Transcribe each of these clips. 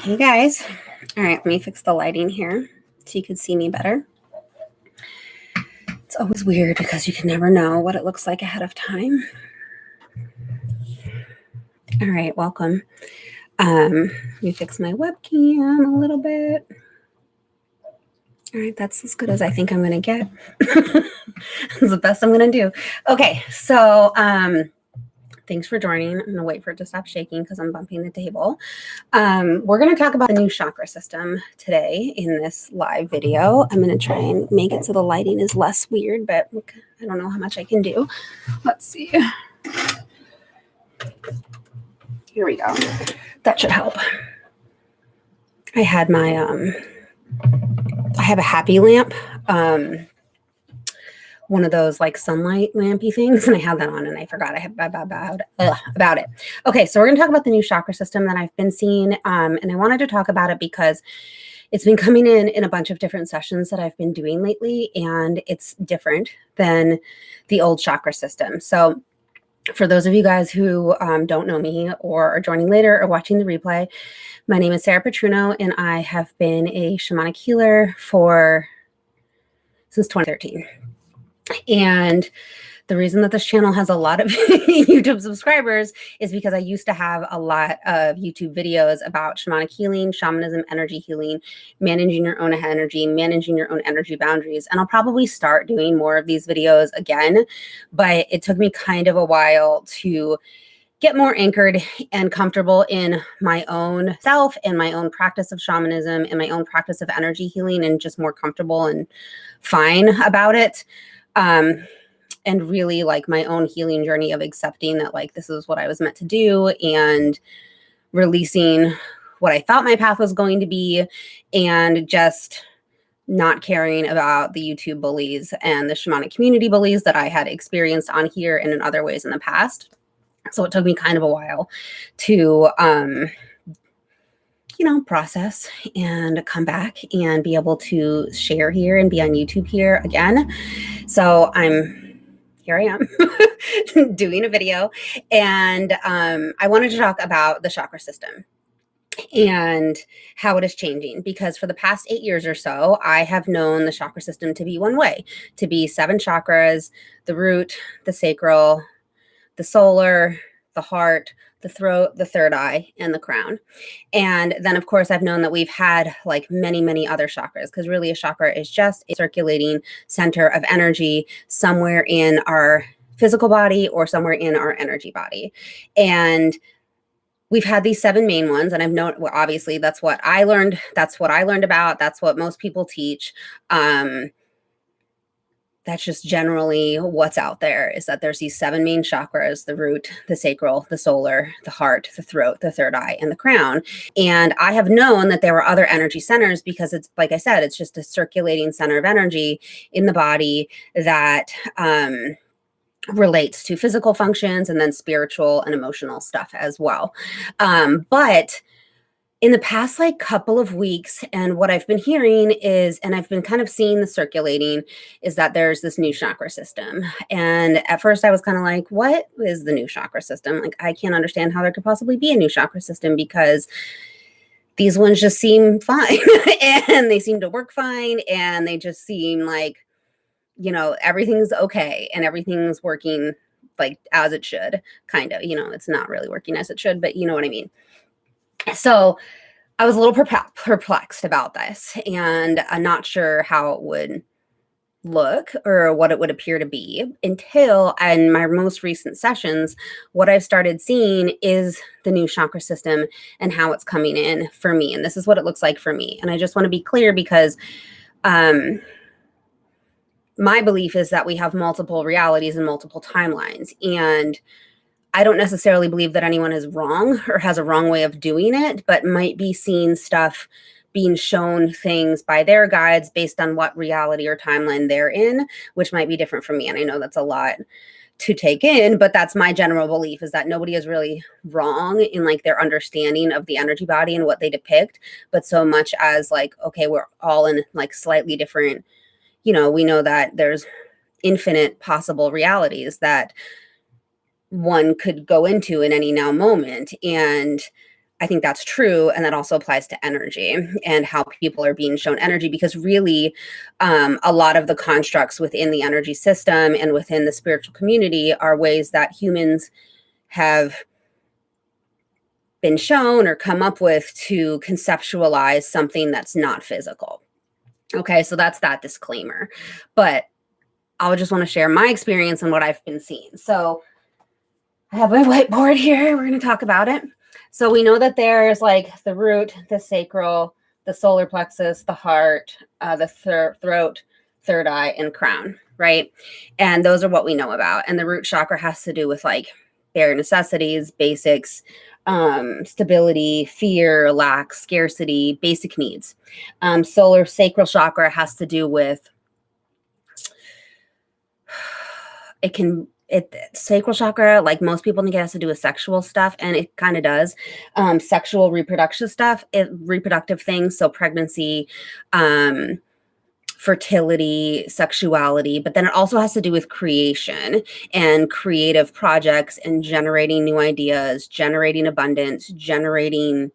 Hey guys. All right, let me fix the lighting here so you can see me better. It's always weird because you can never know what it looks like ahead of time. All right, welcome. Let me fix my webcam a little bit. All right, that's as good as I think I'm going to get. That's the best I'm going to do. Okay, so thanks for joining. I'm going to wait for it to stop shaking because I'm bumping the table. We're going to talk about the new chakra system today in this live video. I'm going to try and make it so the lighting is less weird, but I don't know how much I can do. Let's see. Here we go. That should help. I had my, I have a happy lamp. One of those like sunlight lampy things, and I had that on and I forgot about it. Okay, so we're going to talk about the new chakra system that I've been seeing, and I wanted to talk about it because it's been coming in a bunch of different sessions that I've been doing lately, and it's different than the old chakra system. So for those of you guys who don't know me or are joining later or watching the replay, my name is Sarah Petruno, and I have been a shamanic healer since 2013. And the reason that this channel has a lot of YouTube subscribers is because I used to have a lot of YouTube videos about shamanic healing, shamanism, energy healing, managing your own energy, managing your own energy boundaries. And I'll probably start doing more of these videos again, but it took me kind of a while to get more anchored and comfortable in my own self and my own practice of shamanism and my own practice of energy healing, and just more comfortable and fine about it. And really like my own healing journey of accepting that like this is what I was meant to do, and releasing what I thought my path was going to be, and just not caring about the YouTube bullies and the shamanic community bullies that I had experienced on here and in other ways in the past. So it took me kind of a while to process and come back and be able to share here and be on YouTube here again. So here I am doing a video, and I wanted to talk about the chakra system and how it is changing, because for the past 8 years or so, I have known the chakra system to be one way, to be 7 chakras: the root, the sacral, the solar, the heart, the throat, the third eye, and the crown. And then, of course, I've known that we've had like many, many other chakras, because really a chakra is just a circulating center of energy somewhere in our physical body or somewhere in our energy body. And we've had these 7 main ones, and I've known, well, obviously that's what I learned. That's what I learned about. That's what most people teach. That's just generally what's out there, is that there's these 7 main chakras: the root, the sacral, the solar, the heart, the throat, the third eye, and the crown. And I have known that there were other energy centers, because it's, like I said, it's just a circulating center of energy in the body that relates to physical functions and then spiritual and emotional stuff as well. But in the past like couple of weeks, and what I've been hearing is, and I've been kind of seeing the circulating, is that there's this new chakra system. And at first I was kind of like, what is the new chakra system? Like, I can't understand how there could possibly be a new chakra system, because these ones just seem fine and they seem to work fine, and they just seem like, everything's okay and everything's working like as it should, kind of, it's not really working as it should, but you know what I mean? So I was a little perplexed about this, and I'm not sure how it would look or what it would appear to be, until in my most recent sessions, what I've started seeing is the new chakra system and how it's coming in for me. And this is what it looks like for me. And I just want to be clear, because my belief is that we have multiple realities and multiple timelines, and I don't necessarily believe that anyone is wrong or has a wrong way of doing it, but might be seeing stuff, being shown things by their guides based on what reality or timeline they're in, which might be different from me. And I know that's a lot to take in, but that's my general belief, is that nobody is really wrong in like their understanding of the energy body and what they depict, but so much as like, okay, we're all in like slightly different, we know that there's infinite possible realities that one could go into in any now moment. And I think that's true. And that also applies to energy and how people are being shown energy, because really a lot of the constructs within the energy system and within the spiritual community are ways that humans have been shown or come up with to conceptualize something that's not physical. Okay, so that's that disclaimer. But I just want to share my experience and what I've been seeing. So I have my whiteboard here. We're going to talk about it. So we know that there's like the root, the sacral, the solar plexus, the heart, the throat, third eye, and crown, right? And those are what we know about. And the root chakra has to do with like bare necessities, basics, stability, fear, lack, scarcity, basic needs. Solar sacral chakra has to do with sacral chakra, like most people think it has to do with sexual stuff, and it kind of does. Sexual reproductive stuff, reproductive things, so pregnancy, fertility, sexuality, but then it also has to do with creation and creative projects and generating new ideas, generating abundance, generating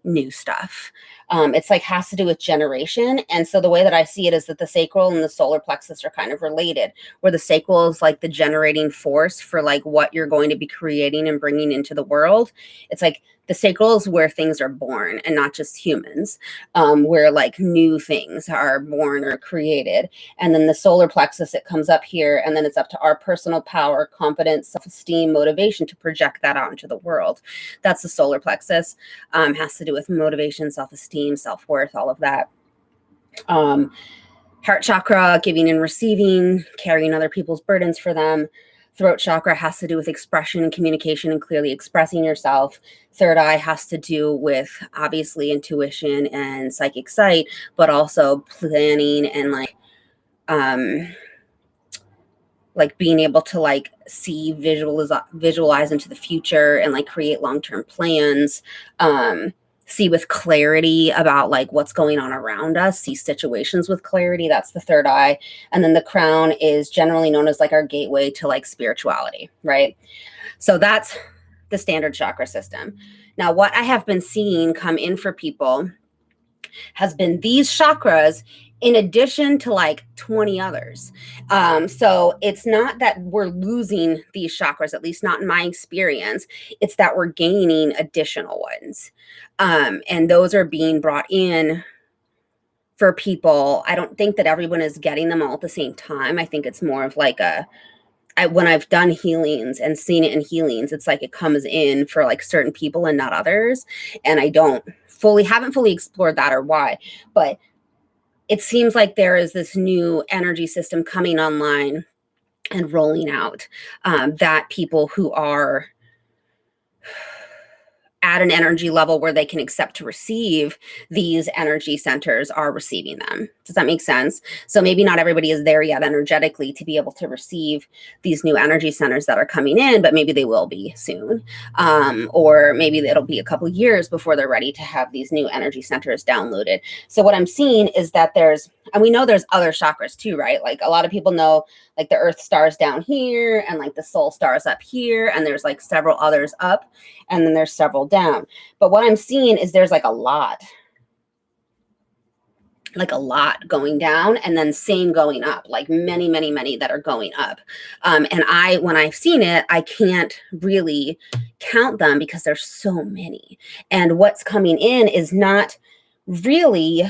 new stuff. It's like has to do with generation. And so the way that I see it is that the sacral and the solar plexus are kind of related, where the sacral is like the generating force for like what you're going to be creating and bringing into the world. It's like the sacral is where things are born and not just humans, where like new things are born or created. And then the solar plexus, it comes up here, and then it's up to our personal power, confidence, self-esteem, motivation to project that out into the world. That's the solar plexus. Has to do with motivation, self-esteem, self-worth, all of that. Heart chakra, giving and receiving, carrying other people's burdens for them. Throat chakra has to do with expression and communication and clearly expressing yourself. Third eye has to do with obviously intuition and psychic sight, but also planning and like being able to like see, visualize into the future and like create long-term plans. See with clarity about like what's going on around us, see situations with clarity. That's the third eye. And then the crown is generally known as like our gateway to like spirituality, right? So that's the standard chakra system. Now, what I have been seeing come in for people has been these chakras in addition to like 20 others. So it's not that we're losing these chakras, at least not in my experience. It's that we're gaining additional ones. And those are being brought in for people. I don't think that everyone is getting them all at the same time. I think it's more of like when I've done healings and seen it in healings, it's like it comes in for like certain people and not others. And I haven't fully explored that or why, but it seems like there is this new energy system coming online and rolling out that people who are at an energy level where they can accept to receive these energy centers are receiving them. Does that make sense? So maybe not everybody is there yet energetically to be able to receive these new energy centers that are coming in, but maybe they will be soon. Or maybe it'll be a couple years before they're ready to have these new energy centers downloaded. So what I'm seeing is that and we know there's other chakras too, right? Like a lot of people know like the earth stars down here and like the soul stars up here, and there's like several others up, and then there's several down. But what I'm seeing is there's like a lot going down, and then same going up, like many, many, many that are going up. And when I've seen it, I can't really count them because there's so many. And what's coming in is not really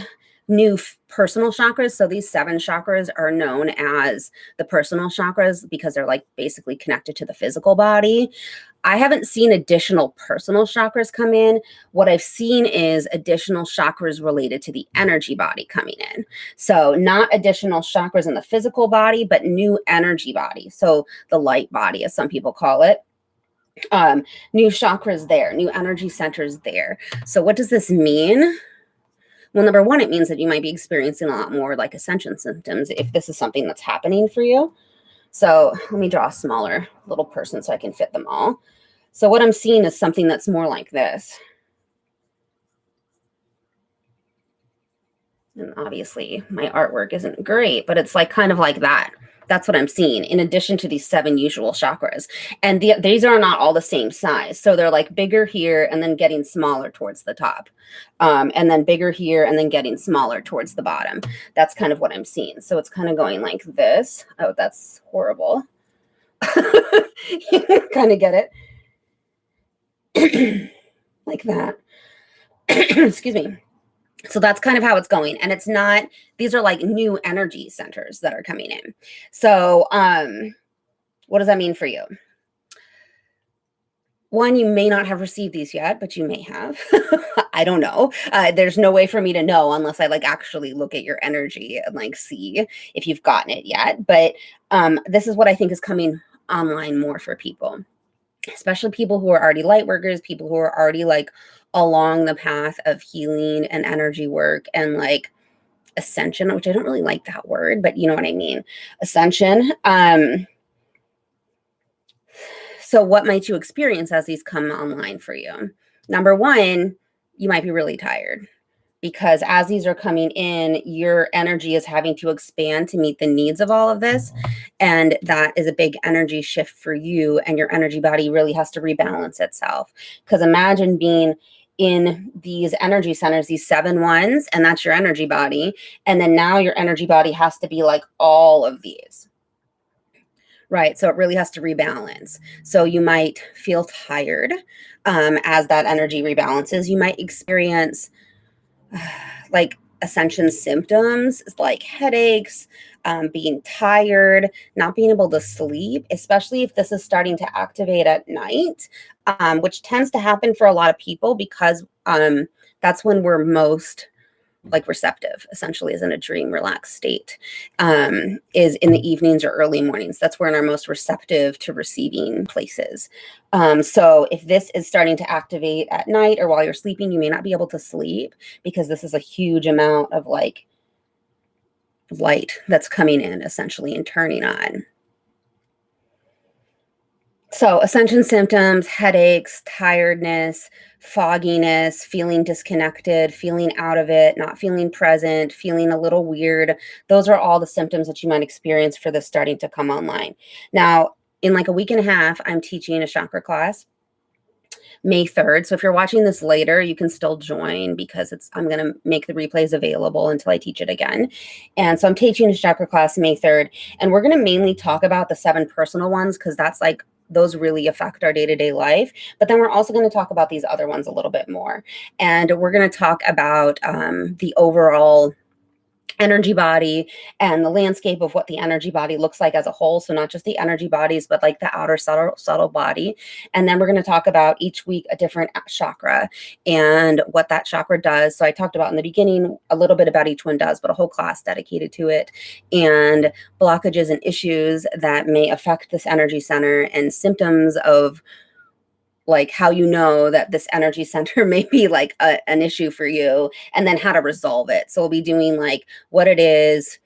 new personal chakras. So these 7 chakras are known as the personal chakras because they're like basically connected to the physical body. I haven't seen additional personal chakras come in. What I've seen is additional chakras related to the energy body coming in. So not additional chakras in the physical body, but new energy body. So the light body, as some people call it. New chakras there, new energy centers there. So what does this mean? Well, number one, it means that you might be experiencing a lot more like ascension symptoms if this is something that's happening for you. So let me draw a smaller little person so I can fit them all. So what I'm seeing is something that's more like this. And obviously my artwork isn't great, but it's like kind of like that, That's what I'm seeing, in addition to these 7 usual chakras. And these are not all the same size. So they're like bigger here and then getting smaller towards the top. And then bigger here and then getting smaller towards the bottom. That's kind of what I'm seeing. So it's kind of going like this. Oh, that's horrible. You kind of get it. Like that. Excuse me. So that's kind of how it's going. And it's not, these are like new energy centers that are coming in. So what does that mean for you? One, you may not have received these yet, but you may have. I don't know. There's no way for me to know unless I like actually look at your energy and like see if you've gotten it yet. But this is what I think is coming online more for people, especially people who are already light workers, people who are already like along the path of healing and energy work and like ascension, which I don't really like that word, but you know what I mean? Ascension. So what might you experience as these come online for you? Number one, you might be really tired, because as these are coming in, your energy is having to expand to meet the needs of all of this. And that is a big energy shift for you. And your energy body really has to rebalance itself. Because imagine being in these energy centers, these 7 ones, and that's your energy body. And then now your energy body has to be like all of these. Right. So it really has to rebalance. So you might feel tired as that energy rebalances. You might experience like ascension symptoms like headaches, being tired, not being able to sleep, especially if this is starting to activate at night, which tends to happen for a lot of people because that's when we're most like receptive, essentially, is in a dream relaxed state, is in the evenings or early mornings. That's when our most receptive to receiving places. So if this is starting to activate at night or while you're sleeping, you may not be able to sleep because this is a huge amount of like light that's coming in essentially and turning on. So ascension symptoms, headaches, tiredness, fogginess, feeling disconnected, feeling out of it, not feeling present, feeling a little weird. Those are all the symptoms that you might experience for this starting to come online. Now, in like a week and a half, I'm teaching a chakra class, May 3rd. So if you're watching this later, you can still join because I'm going to make the replays available until I teach it again. And so I'm teaching a chakra class May 3rd, and we're going to mainly talk about the 7 personal ones because that's like, those really affect our day-to-day life. But then we're also going to talk about these other ones a little bit more. And we're going to talk about the overall energy body and the landscape of what the energy body looks like as a whole. So not just the energy bodies, but like the outer subtle body. And then we're going to talk about each week a different chakra and what that chakra does. So I talked about in the beginning a little bit about each one does, but a whole class dedicated to it, and blockages and issues that may affect this energy center and symptoms of like how you know that this energy center may be like an issue for you, and then how to resolve it. So we'll be doing like what it is,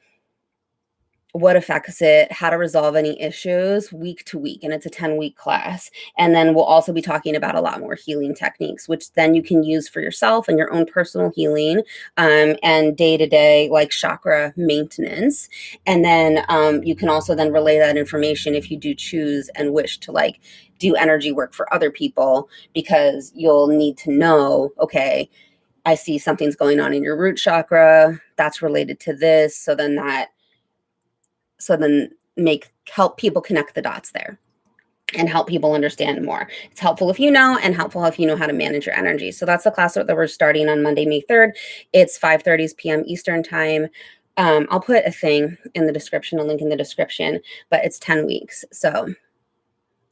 what affects it, how to resolve any issues week to week. And it's a 10-week class. And then we'll also be talking about a lot more healing techniques, which then you can use for yourself and your own personal healing and day-to-day like chakra maintenance. And then you can also then relay that information if you do choose and wish to like do energy work for other people, because you'll need to know, okay, I see something's going on in your root chakra that's related to this. So then help people connect the dots there and help people understand more. It's helpful if you know, and helpful if you know how to manage your energy. So that's the class that we're starting on Monday, May 3rd. It's 5:30 p.m. Eastern time. I'll put a thing in the description, a link in the description, but it's 10 weeks. So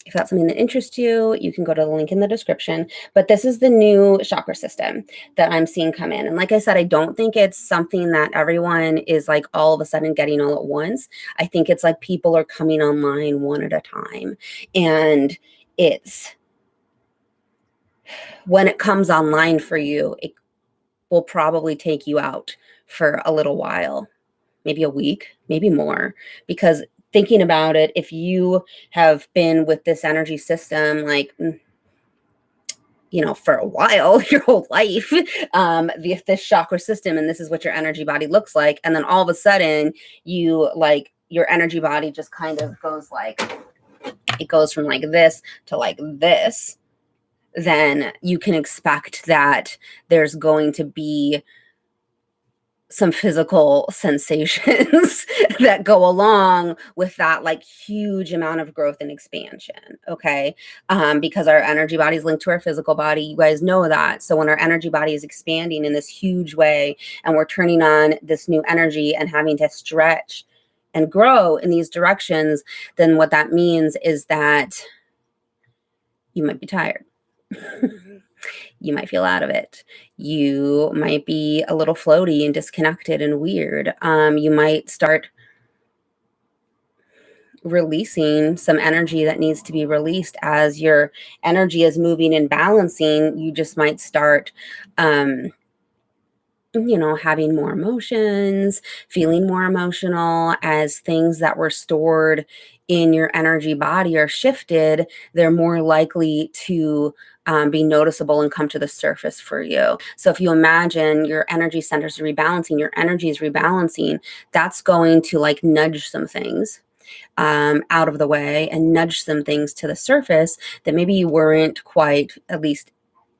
if that's something that interests you, you can go to the link in the description. But this is the new chakra system that I'm seeing come in. And like I said, I don't think it's something that everyone is like all of a sudden getting all at once. I think it's like people are coming online one at a time. And it's when it comes online for you, it will probably take you out for a little while, maybe a week, maybe more, because thinking about it, if you have been with this energy system, like, you know, for a while, your whole life, this chakra system, and this is what your energy body looks like. And then all of a sudden you like your energy body just kind of goes like, it goes from like this to like this, then you can expect that there's going to be some physical sensations that go along with that like huge amount of growth and expansion. Okay. Because our energy body is linked to our physical body. You guys know that. So when our energy body is expanding in this huge way and we're turning on this new energy and having to stretch and grow in these directions, then what that means is that you might be tired. You might feel out of it. You might be a little floaty and disconnected and weird. You might start releasing some energy that needs to be released as your energy is moving and balancing. You just might start, having more emotions, feeling more emotional as things that were stored in your energy body are shifted. They're more likely to be noticeable and come to the surface for you. So if you imagine your energy centers are rebalancing, your energy is rebalancing, that's going to like nudge some things out of the way and nudge some things to the surface that maybe you weren't quite, at least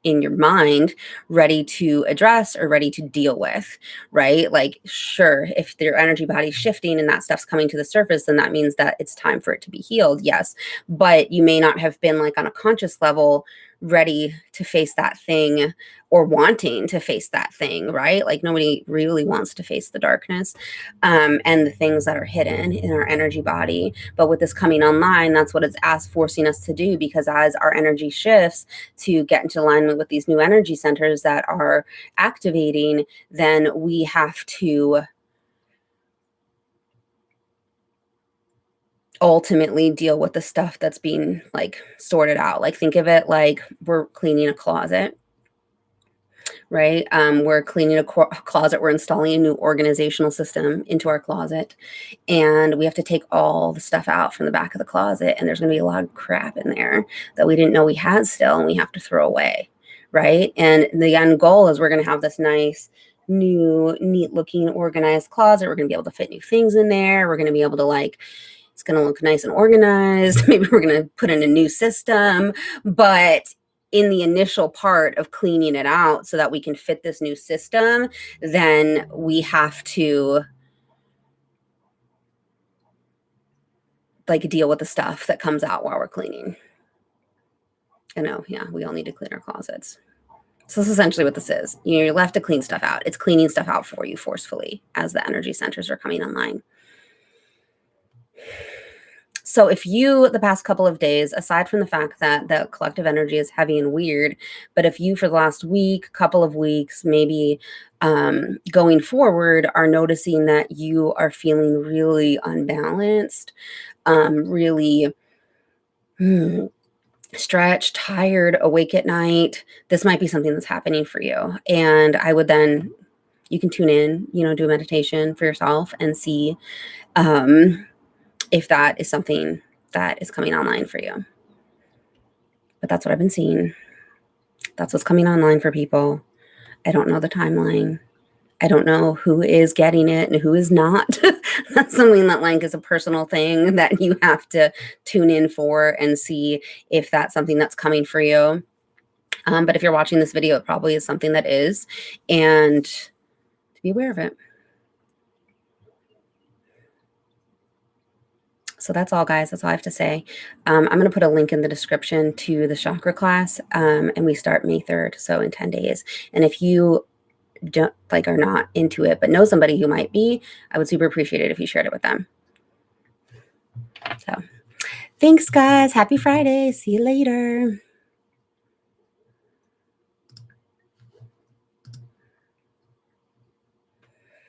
in your mind, ready to address or ready to deal with, right? Like, sure, if your energy body's shifting and that stuff's coming to the surface, then that means that it's time for it to be healed. Yes. But you may not have been like on a conscious level ready to face that thing or wanting to face that thing, right? Like nobody really wants to face the darkness and the things that are hidden in our energy body. But with this coming online, that's what it's forcing us to do, because as our energy shifts to get into alignment with these new energy centers that are activating, then we have to ultimately deal with the stuff that's being like sorted out. Like think of it like we're cleaning a closet, right? We're cleaning a closet. We're installing a new organizational system into our closet, and we have to take all the stuff out from the back of the closet. And there's going to be a lot of crap in there that we didn't know we had still, and we have to throw away, right? And the end goal is we're going to have this nice, new, neat looking, organized closet. We're going to be able to fit new things in there. We're going to be able to like, it's going to look nice and organized. Maybe we're going to put in a new system, but in the initial part of cleaning it out so that we can fit this new system, then we have to like deal with the stuff that comes out while we're cleaning. I know, yeah, we all need to clean our closets. So that's essentially what this is. You're left to clean stuff out. It's cleaning stuff out for you forcefully as the energy centers are coming online. So if you, the past couple of days, aside from the fact that the collective energy is heavy and weird, but if you for the last week, couple of weeks, maybe going forward, are noticing that you are feeling really unbalanced, really stretched, tired, awake at night, this might be something that's happening for you. And I would then, you can tune in, do a meditation for yourself and see if that is something that is coming online for you. But that's what I've been seeing. That's what's coming online for people. I don't know the timeline. I don't know who is getting it and who is not. That's something that like is a personal thing that you have to tune in for and see if that's something that's coming for you. But if you're watching this video, it probably is something that is, and to be aware of it. So that's all, guys. That's all I have to say. I'm going to put a link in the description to the chakra class, and we start May 3rd, so in 10 days. And if you don't are not into it, but know somebody who might be, I would super appreciate it if you shared it with them. So thanks, guys. Happy Friday. See you later.